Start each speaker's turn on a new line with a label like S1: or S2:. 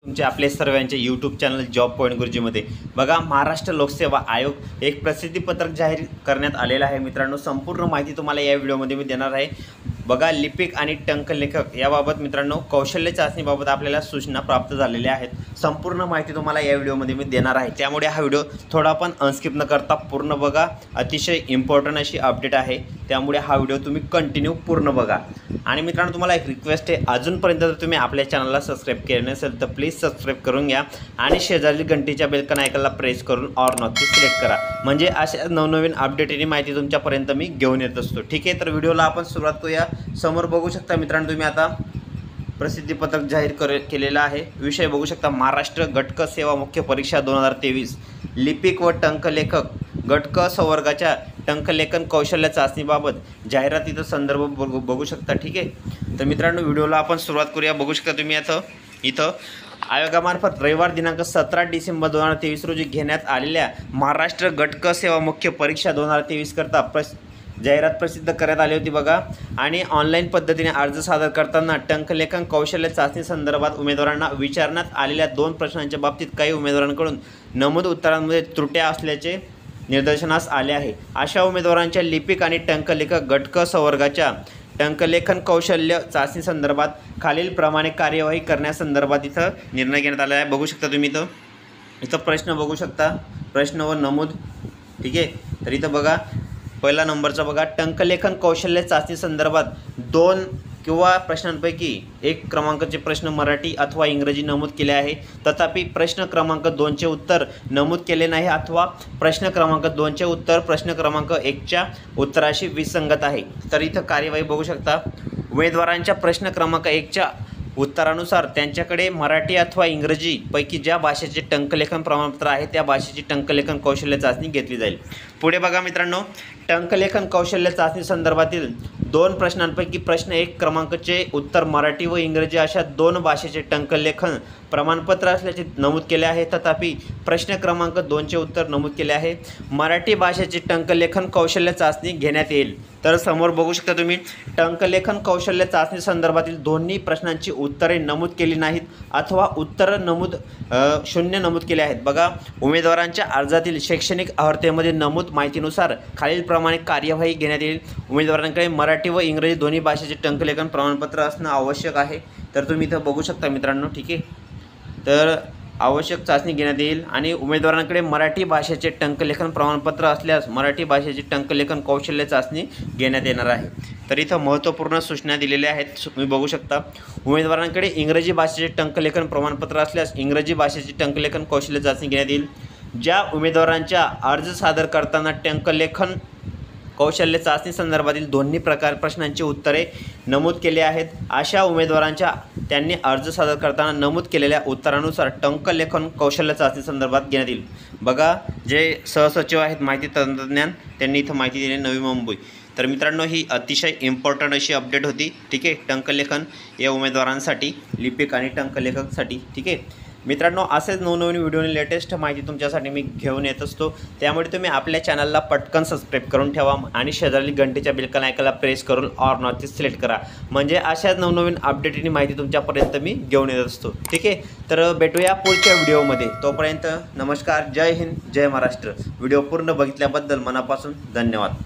S1: तुमचे आपले सर्वांचे यूट्यूब चॅनल जॉब पॉईंट गुरुजीमध्ये बघा, महाराष्ट्र लोकसेवा आयोग एक प्रसिद्धीपत्रक जाहीर करण्यात आलेलं आहे। मित्रांनो, संपूर्ण माहिती तुम्हाला या व्हिडिओमध्ये मी देणार आहे। बघा, लिपिक आणि टंकलेखक याबाबत मित्रांनो कौशल्य चाचणीबाबत आपल्याला सूचना प्राप्त झालेल्या आहेत। संपूर्ण माहिती तुम्हाला या व्हिडिओमध्ये मी देणार आहे, त्यामुळे हा व्हिडिओ थोडा पण अनस्किप न करता पूर्ण बघा। अतिशय इम्पॉर्टंट अशी अपडेट आहे, त्यामुळे हा व्हिडिओ तुम्ही कंटिन्यू पूर्ण बघा। आणि मित्रांनो, तुम्हाला एक रिक्वेस्ट आहे, अजूनपर्यंत जर तुम्ही आपल्या चॅनलला सबस्क्राईब केले नसेल तर प्लीज सबस्क्राईब करून घ्या आणि शेजारील घंटीच्या बेल आयकॉनला प्रेस करून ऑल नॉटी सिलेक्ट करा, म्हणजे अशा नवनवीन अपडेट आणि माहिती तुमच्यापर्यंत मी घेऊन येत असतो। ठीक आहे, तर व्हिडिओला आपण सुरुवात करूया। समोर बघू शकता मित्रांनो, तुम्ही आता प्रसिद्धीपत्रक जाहीर केलेला आहे। विषय बघू शकता, महाराष्ट्र घटक सेवा मुख्य परीक्षा 2023 लिपिक व टंकलेखक घटक संवर्गाच्या टंकलेखन कौशल्य चाचणीबाबत जाहिरातीचा संदर्भ बघू शकता। ठीक आहे, तर मित्रांनो व्हिडिओला आपण सुरुवात करूया। बघू शकता तुम्ही इथं आयोगामार्फत रविवार दिनांक 17 डिसेंबर 2023 रोजी घेण्यात आलेल्या महाराष्ट्र घटक सेवा मुख्य परीक्षा 2023 करता जाहिरात प्रसिद्ध करण्यात आली होती बघा। आणि ऑनलाईन पद्धतीने अर्ज सादर करताना टंकलेखन कौशल्य चाचणी संदर्भात उमेदवारांना विचारण्यात आलेल्या 2 प्रश्नांच्या बाबतीत काही उमेदवारांकडून नमूद उत्तरांमध्ये त्रुट्या असल्याचे निदर्शनास आले आहे। अशा उमेदवारांच्या लिपिक आणि टंकलेखक घटक संवर्गाच्या टंकलेखन कौशल्य चाचणी संदर्भात खालील प्रमाणे कार्यवाही करण्यासंदर्भात इथं निर्णय घेण्यात आला आहे। बघू शकता तुम्ही इथं प्रश्न बघू शकता, प्रश्न व नमूद। ठीक आहे, तर इथं बघा, पहिला नंबरचा बघा, टंकलेखन कौशल्य चाचणी संदर्भात 2 किंवा प्रश्नांपैकी 1 क्रमांकाचे प्रश्न मराठी अथवा इंग्रजी नमूद केले आहे, तथापि प्रश्न क्रमांक 2चे उत्तर नमूद केले नाही, अथवा प्रश्न क्रमांक 2चे उत्तर प्रश्न क्रमांक 1च्या उत्तराशी विसंगत आहे। तर इथं कार्यवाही बघू शकता, उमेदवारांच्या प्रश्न क्रमांक 1च्या उत्तरानुसार त्यांच्याकडे मराठी अथवा इंग्रजी पैकी ज्या भाषेचे टंकलेखन प्रमाणपत्र आहे त्या भाषेची टंकलेखन कौशल्य चाचणी घेतली जाईल। पुढे बघा मित्रांनो, टंकलेखन कौशल्य चाचणी संदर्भातील 2 प्रश्नांपैकी प्रश्न 1 क्रमांकाचे उत्तर मराठी व इंग्रजी अशा 2 भाषेचे टंकलेखन प्रमाणपत्र असल्याचे नमूद केले आहे, तथापि प्रश्न क्रमांक 2चे उत्तर नमूद केले आहे मराठी भाषेची टंकलेखन कौशल्य चाचणी घेण्यात येईल। तर समोर बघू शकता तुम्ही, टंकलेखन कौशल्य चाचणी संदर्भातील दोन्ही प्रश्नांची उत्तरे नमूद केली नाहीत अथवा उत्तर नमूद 0 नमूद केले आहेत। बघा, उमेदवारांच्या अर्जातील शैक्षणिक अर्हतेमध्ये नमूद माहितीनुसार खालीलप्रमाणे कार्यवाही घेण्यात येईल। उमेदवारांकडे मराठी व इंग्रजी दोन्ही भाषेचे टंकलेखन प्रमाणपत्र असणं आवश्यक आहे। तर तुम्ही इथं बघू शकता मित्रांनो। ठीक आहे, तर आवश्यक चाचणी घेण्यात येईल आणि उमेदवारांकडे मराठी भाषेचे टंकलेखन प्रमाणपत्र असल्यास मराठी भाषेची टंकलेखन कौशल्य चाचणी घेण्यात येणार आहे। तर इथं महत्त्वपूर्ण सूचना दिलेल्या आहेत, तुम्ही बघू शकता। उमेदवारांकडे इंग्रजी भाषेचे टंकलेखन प्रमाणपत्र असल्यास इंग्रजी भाषेची टंकलेखन कौशल्य चाचणी घेण्यात येईल। ज्या उमेदवारांच्या अर्ज सादर करताना टंकलेखन कौशल्य चाचणी संदर्भातील दोन्ही प्रश्नांची उत्तरे नमूद केले आहेत, अशा उमेदवारांच्या त्यांनी अर्ज सादर करताना नमूद केलेल्या उत्तरानुसार टंकलेखन कौशल्य चाचणी संदर्भात घेण्यात येईल। बघा, जे सहसचिव आहेत माहिती तंत्रज्ञान, त्यांनी इथं माहिती दिली नवी मुंबई। तर मित्रांनो, ही अतिशय इम्पॉर्टंट अशी अपडेट होती। ठीक आहे, टंकलेखन या उमेदवारांसाठी, लिपिक आणि टंकलेखकसाठी। ठीक आहे मित्रांनो, असेच नवनवीन व्हिडिओ आणि लेटेस्ट माहिती तुमच्यासाठी मी घेऊन येत असतो, त्यामुळे तुम्ही आपल्या चॅनलला पटकन सबस्क्राईब करून ठेवा आणि शेजारी घंटीच्या बेल आयकॉनला प्रेस करून ऑल नॉटी सिलेक्ट करा, म्हणजे अशाच नवनवीन अपडेट आणि माहिती तुमच्यापर्यंत मी घेऊन येत असतो। ठीक आहे, तर भेटूया पुढच्या व्हिडिओमध्ये। तोपर्यंत नमस्कार, जय हिंद, जय महाराष्ट्र। व्हिडिओ पूर्ण बघितल्याबद्दल मनापासून धन्यवाद।